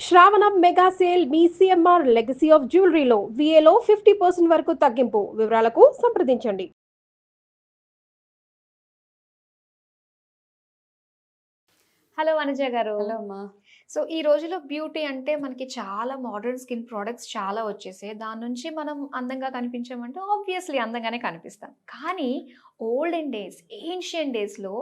శ్రావణం mega sale మీ CMR legacy of జ్యువెలరీలో విఏలో 50% వరకు తగ్గింపు. వివరాలకు సంప్రదించండి. హలో అనుజ గారు. హలో అమ్మా. సో ఈ రోజుల్లో బ్యూటీ అంటే మనకి చాలా మోడర్న్ స్కిన్ ప్రొడక్ట్స్ చాలా వచ్చేసాయి. దాని నుంచి మనం అందంగా కనిపించామంటే ఆబ్వియస్లీ అందంగానే కనిపిస్తాం. కానీ ఓల్డెన్ డేస్, ఏన్షియన్ డేస్‌లో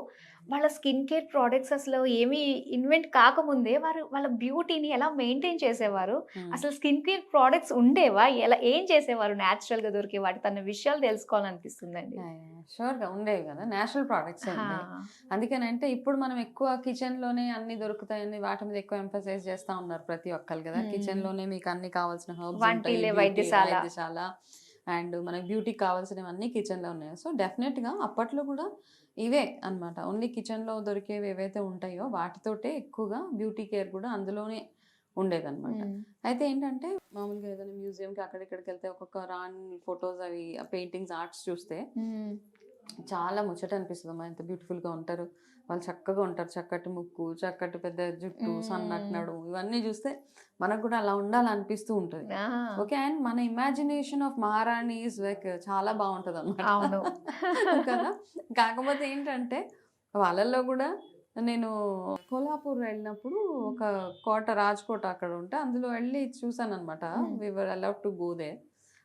వాళ్ళ స్కిన్ కేర్ ప్రొడక్ట్స్ అసలు ఏమి ఇన్వెంట్ కాకముందే వాళ్ళ బ్యూటీని ఎలా మెయింటైన్ చేసేవారు? అసలు స్కిన్ కేర్ ప్రొడక్ట్స్ ఉండేవా? ఏం చేసేవారు నేచురల్‌గా దొరికే వాటి తన విషయాలు తెలుసుకోవాలనిపిస్తుందండి. షూర్‌గా ఉండేవి కదా! నేచురల్ ప్రొడక్ట్సే ఉండేవి. అందుకనంటే ఇప్పుడు మనం ఎక్కువ కిచెన్‌లోనే అన్నీ దొరుకుతాయని వాటి మీద ఎక్కువ ఎంఫసైజ్ చేస్తా ఉన్నారు ప్రతి ఒక్కళ్ళు కదా! కిచెన్‌లోనే మీకు అన్ని కావాల్సిన హెర్బ్స్ ఉంటాయి. వంటిల్లే బ్యూటీ వైద్యశాల. వైద్యశాల అండ్ మనకి బ్యూటీకి కావాల్సినవన్నీ కిచెన్‌లో ఉన్నాయి. సో, డెఫినెట్‌గా అప్పట్లో కూడా ఇవే అన్నమాట. ఓన్లీ కిచెన్‌లో దొరికేవి ఏవైతే ఉంటాయో వాటితోటే ఎక్కువగా బ్యూటీ కేర్ కూడా అందులోనే ఉండేదన్నమాట. అయితే ఏంటంటే మామూలుగా ఏదైనా మ్యూజియంకి అక్కడిక్కడికి వెళ్తే ఒక్కొక్క రాణి ఫొటోస్ అవి పెయింటింగ్స్ ఆర్ట్స్ చూస్తే చాలా ముచ్చట అనిపిస్తుందమ్మా. ఎంత బ్యూటిఫుల్గా ఉంటారు వాళ్ళు, చక్కగా ఉంటారు. చక్కటి ముక్కు, చక్కటి పెద్ద జుట్టు, సన్నటి నడుము, ఇవన్నీ చూస్తే మనకు కూడా అలా ఉండాలనిపిస్తూ ఉంటుంది. ఓకే. అండ్ మన ఇమాజినేషన్ ఆఫ్ మహారాణి ఈజ్ లైక్ చాలా బాగుంటుంది అవును. అనమాట కదా. కాకపోతే ఏంటంటే వాళ్ళల్లో కూడా నేను కోల్హాపూర్ వెళ్ళినప్పుడు ఒక కోట, రాజ్కోట అక్కడ ఉంటే అందులో వెళ్ళి చూసాను అనమాట. వి వర్ అలౌడ్ టు గో దేర్.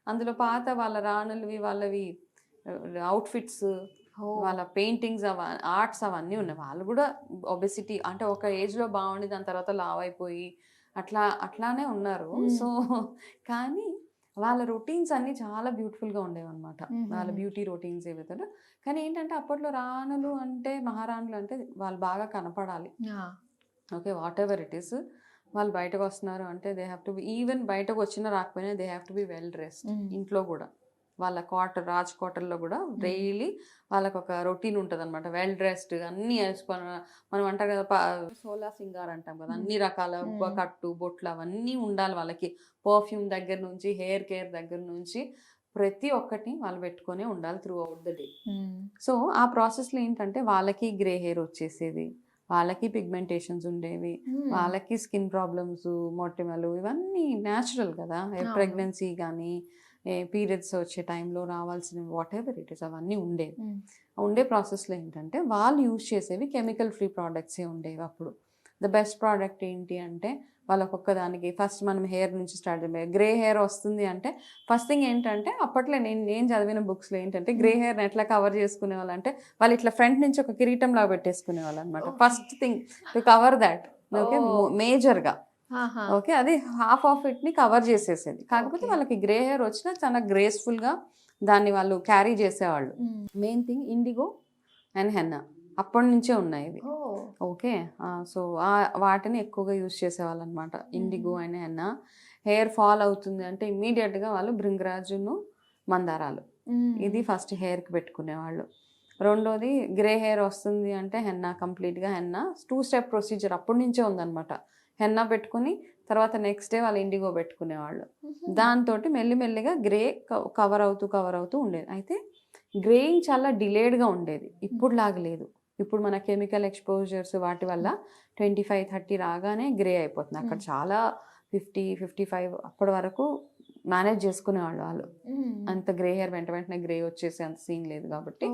అందులో పాత వాళ్ళ రాణులవి వాళ్ళవి అవుట్ఫిట్స్, వాళ్ళ పెయింటింగ్స్, ఆర్ట్స్ అవన్నీ ఉన్నాయి. వాళ్ళు కూడా ఒబెసిటీ అంటే ఒక ఏజ్లో బాగుండి దాని తర్వాత లావ్ అయిపోయి అట్లానే ఉన్నారు. సో కానీ వాళ్ళ రొటీన్స్ అన్నీ చాలా బ్యూటిఫుల్గా ఉండేవి అనమాట. వాళ్ళ బ్యూటీ రొటీన్స్ ఏవైతే. కానీ ఏంటంటే అప్పట్లో రాణులు అంటే, మహారాణులు అంటే వాళ్ళు బాగా కనపడాలి. Okay. What ever it is, వాళ్ళు బయటకు వస్తున్నారు అంటే they have to be, even బయటకు వచ్చినా రాకపోయినా they have to be well dressed. ఇంట్లో కూడా వాళ్ళ రాజ్ కోటల్లో కూడా డైలీ వాళ్ళకు ఒక రొటీన్ ఉంటుంది అనమాట. వెల్ డ్రెస్డ్ అన్నీ వేసుకొని, మనం అంటారు కదా సోలా సింగార్ అంటాం కదా, అన్ని రకాల కట్టు బొట్లు అవన్నీ ఉండాలి వాళ్ళకి. పర్ఫ్యూమ్ దగ్గర నుంచి, హెయిర్ కేర్ దగ్గర నుంచి ప్రతి ఒక్కటి వాళ్ళు పెట్టుకొని ఉండాలి through out the day. So ఆ ప్రాసెస్లో ఏంటంటే వాళ్ళకి గ్రే హెయిర్ వచ్చేసేది, వాళ్ళకి పిగ్మెంటేషన్స్ ఉండేవి, వాళ్ళకి స్కిన్ ప్రాబ్లమ్స్, మొటిమలు, ఇవన్నీ న్యాచురల్ కదా. ప్రెగ్నెన్సీ కానీ పీరియడ్స్ వచ్చే టైంలో రావాల్సిన వాట్ ఎవర్ ఇట్ ఇస్ అవన్నీ ఉండేవి. ఉండే ప్రాసెస్లో ఏంటంటే వాళ్ళు యూజ్ చేసేవి కెమికల్ ఫ్రీ ప్రోడక్ట్సే ఉండేవి అప్పుడు. ద బెస్ట్ ప్రోడక్ట్ ఏంటి అంటే వాళ్ళకొక్క దానికి ఫస్ట్ మనం హెయిర్ నుంచి స్టార్ట్ చేయాలి. గ్రే హెయిర్ వస్తుంది అంటే ఫస్ట్ థింగ్ ఏంటంటే అప్పట్లో నేను చదివిన బుక్స్లో ఏంటంటే గ్రే హెయిర్ని ఎట్లా కవర్ చేసుకునే వాళ్ళు అంటే వాళ్ళు ఇట్లా ఫ్రంట్ నుంచి ఒక కిరీటం లాగా పెట్టేసుకునే వాళ్ళు అనమాట. First thing to cover that. Okay. మేజర్గా ఓకే. అది హాఫ్ ఆఫ్ ఇట్ని కవర్ చేసేసేది. కాకపోతే వాళ్ళకి గ్రే హెయిర్ వచ్చినా చాలా గ్రేస్ఫుల్గా దాన్ని వాళ్ళు క్యారీ చేసేవాళ్ళు. Main thing IndiGo and henna అప్పటి నుంచే ఉన్నాయి ఇవి. ఓకే. సో వాటిని ఎక్కువగా యూజ్ చేసేవాళ్ళు అనమాట. IndiGo and henna. Hair fall అవుతుంది అంటే ఇమ్మీడియట్గా వాళ్ళు భృంగరాజును, మందారాలు, ఇది ఫస్ట్ హెయిర్కి పెట్టుకునేవాళ్ళు. రెండోది గ్రే హెయిర్ వస్తుంది అంటే హెన్నా, కంప్లీట్గా హెన్నా 2 స్టెప్ ప్రొసీజర్ అప్పటి నుంచే ఉందన్నమాట. హెన్నా పెట్టుకుని తర్వాత నెక్స్ట్ డే వాళ్ళు ఇండిగో పెట్టుకునేవాళ్ళు. దాంతో మెల్లిమెల్లిగా గ్రే కవర్ అవుతూ ఉండేది. అయితే గ్రేయింగ్ చాలా డిలేడ్గా ఉండేది, ఇప్పుడు లాగా లేదు. ఇప్పుడు మన కెమికల్ ఎక్స్పోజర్స్ వాటి వల్ల 25-30 రాగానే గ్రే అయిపోతుంది. అక్కడ చాలా 50-55 అప్పటి వరకు మేనేజ్ చేసుకునేవాళ్ళు వాళ్ళు. అంత గ్రే హెయిర్ వెంటనే గ్రే వచ్చేసి అంత సీన్ లేదు కాబట్టి.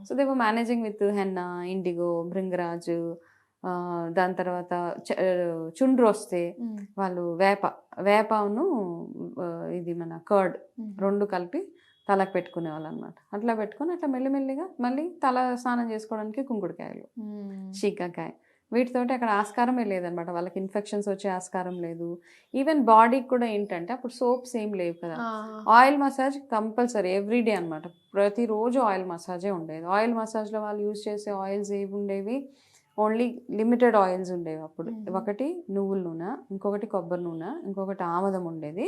So they were managing with henna, IndiGo, Bhringraj. దాని తర్వాత చుండ్రు వస్తే వాళ్ళు వేపను ఇది మన కర్డ్ 2 కలిపి తలకు పెట్టుకునేవాళ్ళు అనమాట. అట్లా పెట్టుకొని అట్లా మెల్లిమెల్లిగా మళ్ళీ తల స్నానం చేసుకోవడానికి కుంకుడుకాయలు, చీకాకాయ, వీటితోటి అక్కడ ఆస్కారమే లేదనమాట. వాళ్ళకి ఇన్ఫెక్షన్స్ వచ్చే ఆస్కారం లేదు. ఈవెన్ బాడీకి కూడా ఏంటంటే అప్పుడు సోప్స్ ఏం లేవు కదా. ఆయిల్ మసాజ్ కంపల్సరీ ఎవ్రీడే అనమాట. ప్రతిరోజు ఆయిల్ మసాజే ఉండేది. ఆయిల్ మసాజ్లో వాళ్ళు యూజ్ చేసే ఆయిల్స్ ఏవి ఉండేవి, ఓన్లీ లిమిటెడ్ ఆయిల్స్ ఉండేవి అప్పుడు. ఒకటి నువ్వుల నూనె, ఇంకొకటి కొబ్బరి నూనె, ఇంకొకటి ఆముదం ఉండేది.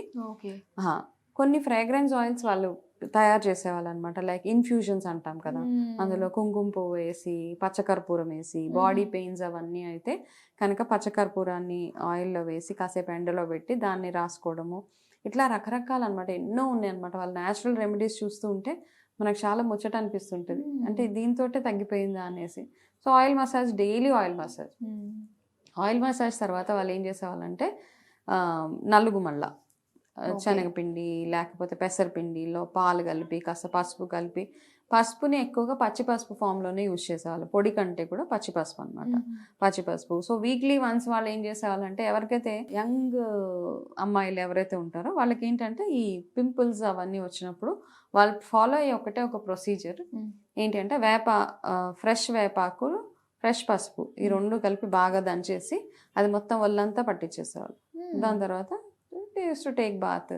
కొన్ని ఫ్రాగ్రెన్స్ ఆయిల్స్ వాళ్ళు తయారు చేసేవాళ్ళు అనమాట. లైక్ ఇన్ఫ్యూజన్స్ అంటాం కదా, అందులో కుంకుమ పువ్వు వేసి, పచ్చకర్పూరం వేసి, బాడీ పెయిన్స్ అవన్నీ అయితే కనుక పచ్చకర్పూరాన్ని ఆయిల్లో వేసి కాసేపు ఎండలో పెట్టి దాన్ని రాసుకోవడము, ఇట్లా రకరకాలు అనమాట. ఎన్నో ఉన్నాయి అనమాట. వాళ్ళ న్యాచురల్ రెమెడీస్ చూస్తూ ఉంటే మనకు చాలా ముచ్చట అనిపిస్తుంటుంది. అంటే దీంతో తగ్గిపోయిందా అనేసి. So oil massage, daily oil massage. Oil massage తర్వాత వాళ్ళు ఏం చేసేవాళ్ళంటే నలుగు మళ్ళా Okay. శనగపిండి లేకపోతే పెసరపిండిలో పాలు కలిపి కాస్త పసుపు కలిపి, పసుపుని ఎక్కువగా పచ్చి పసుపు ఫామ్లోనే యూజ్ చేసేవాళ్ళు, పొడి కంటే కూడా పచ్చి పసుపు అనమాట, పచ్చి పసుపు. సో వీక్లీ వన్స్ వాళ్ళు ఏం చేసేవాళ్ళంటే ఎవరికైతే యంగ్ అమ్మాయిలు ఎవరైతే ఉంటారో వాళ్ళకి ఏంటంటే ఈ పింపుల్స్ అవన్నీ వచ్చినప్పుడు వాళ్ళు ఫాలో అయ్యే ఒక ప్రొసీజర్ ఏంటి అంటే ఫ్రెష్ వేపాకు, ఫ్రెష్ పసుపు ఈ రెండు కలిపి బాగా దంచేసి అది మొత్తం ఒళ్ళంతా పట్టించేసేవాళ్ళు. దాని తర్వాత టు టేక్ బాత్,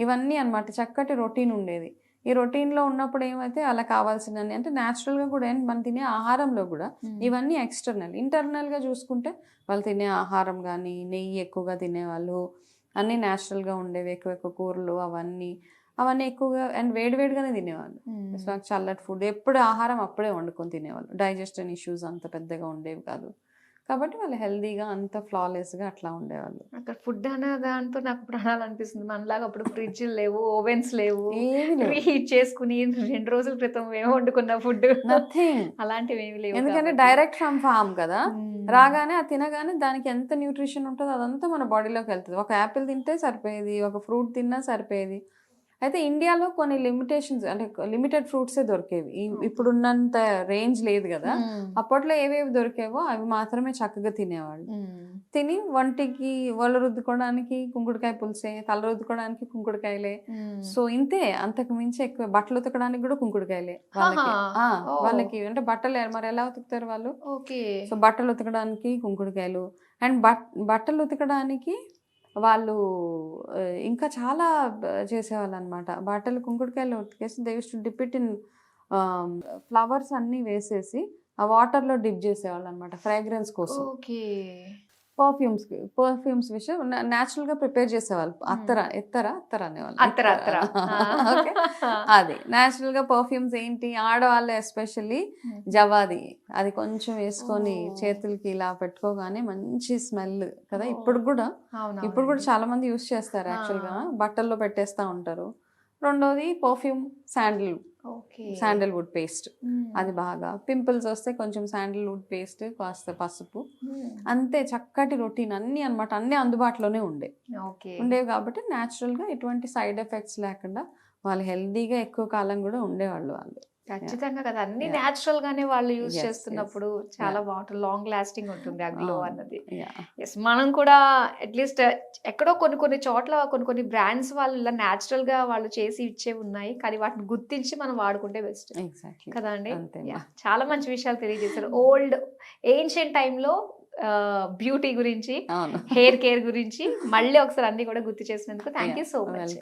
ఇవన్నీ అనమాట. చక్కటి రొటీన్ ఉండేది. ఈ రొటీన్లో ఉన్నప్పుడు ఏమైతే అలా కావాల్సినవి అంటే న్యాచురల్గా కూడా మనం తినే ఆహారంలో కూడా ఇవన్నీ ఎక్స్టర్నల్. ఇంటర్నల్గా చూసుకుంటే వాళ్ళు తినే ఆహారం కానీ నెయ్యి ఎక్కువగా తినేవాళ్ళు, అన్నీ న్యాచురల్గా ఉండేవి, ఎక్కువ కూరలు అవన్నీ ఎక్కువగా అండ్ వేడివేడిగానే తినేవాళ్ళు. చల్లటి ఫుడ్ ఎప్పుడు ఆహారం అప్పుడే వండుకొని తినేవాళ్ళు. డైజెషన్ ఇష్యూస్ అంత పెద్దగా ఉండేవి కాదు కాబట్టి వాళ్ళు హెల్దీగా అంత ఫ్లాలెస్గా అట్లా ఉండేవాళ్ళు. అక్కడ ఫుడ్ అనే దాంతో నాకు ప్రాణాలనిపిస్తుంది. మనలాగా అప్పుడు ఫ్రిడ్జ్లు లేవు, ఓవెన్స్ లేవు, హీట్ చేసుకుని 2 రోజుల క్రితం ఏమో వండుకున్న ఫుడ్, నథింగ్ అలాంటివి ఏమి లేవు. ఎందుకంటే డైరెక్ట్ ఫ్రమ్ ఫార్మ్ కదా, రాగానే అది తినగానే దానికి ఎంత న్యూట్రిషన్ ఉంటుందో అదంతా మన బాడీలోకి వెళ్తుంది. ఒక యాపిల్ తింటే సరిపోయేది, ఒక ఫ్రూట్ తిన్నా సరిపోయేది. అయితే ఇండియాలో కొన్ని లిమిటేషన్స్ అంటే లిమిటెడ్ ఫ్రూట్సే దొరికేవి, ఇప్పుడున్నంత రేంజ్ లేదు కదా. అప్పట్లో ఏవేవి దొరికేవో అవి మాత్రమే చక్కగా తినేవాళ్ళు. తిని వంటికి ఒళ్ళు రుద్దుకోవడానికి కుంకుడుకాయ పులుసే, తల రుద్దుకోవడానికి కుంకుడుకాయలే. సో ఇంతే, అంతకు మించి ఎక్కువ. బట్టలు ఉతకడానికి కూడా కుంకుడుకాయలే వాళ్ళకి అంటే బట్టలు మరి ఎలా ఉతుకుతారు వాళ్ళు. సో బట్టలు ఉతకడానికి కుంకుడుకాయలు అండ్ బట్టలు ఉతకడానికి వాళ్ళు ఇంకా చాలా చేసేవాళ్ళు అనమాట. బట్టలు కుంకుడుకాయలు ఉతికేసి they used to dip it in flowers అన్నీ వేసేసి ఆ వాటర్లో డిప్ చేసేవాళ్ళు అనమాట ఫ్రాగ్రెన్స్ కోసం. పర్ఫ్యూమ్స్ విషయం న్యాచురల్గా ప్రిపేర్ చేసేవాళ్ళు. అత్తర అనేవాళ్ళు. ఓకే, అది న్యాచురల్గా పర్ఫ్యూమ్స్ ఏంటి, ఆడవాళ్ళు ఎస్పెషల్లీ జవాది అది కొంచెం వేసుకొని చేతులకి ఇలా పెట్టుకోగానే మంచి స్మెల్ కదా. ఇప్పుడు కూడా చాలా మంది యూస్ చేస్తారు యాక్చువల్గా, బట్టల్లో పెట్టేస్తూ ఉంటారు. రెండోది పర్ఫ్యూమ్ శాండల్వుడ్ పేస్ట్, అది బాగా పింపుల్స్ వస్తే కొంచెం శాండల్వుడ్ పేస్ట్, కాస్త పసుపు, అంతే. చక్కటి రొటీన్ అన్నీ అనమాట, అన్నీ అందుబాటులోనే ఉండేవి కాబట్టి న్యాచురల్గా ఎటువంటి సైడ్ ఎఫెక్ట్స్ లేకుండా వాళ్ళు హెల్దీగా ఎక్కువ కాలం కూడా ఉండేవాళ్ళు. ఖచ్చితంగా కదా, అన్ని న్యాచురల్ గానే వాళ్ళు యూజ్ చేస్తున్నప్పుడు చాలా బాగుంటుంది, లాంగ్ లాస్టింగ్ ఉంటుంది ఆ గ్లో అన్నది. మనం కూడా అట్లీస్ట్ ఎక్కడో కొన్ని చోట్ల కొన్ని బ్రాండ్స్ వాళ్ళు ఇలా న్యాచురల్ గా వాళ్ళు చేసి ఇచ్చే ఉన్నాయి, కానీ వాటిని గుర్తించి మనం వాడుకుంటే బెస్ట్ కదా అండి. చాలా మంచి విషయాలు తెలియజేశారు. ఓల్డ్ ఏన్షియంట్ టైంలో బ్యూటీ గురించి, హెయిర్ కేర్ గురించి మళ్ళీ ఒకసారి అన్ని కూడా గుర్తు చేసినందుకు థ్యాంక్ యూ సో మచ్.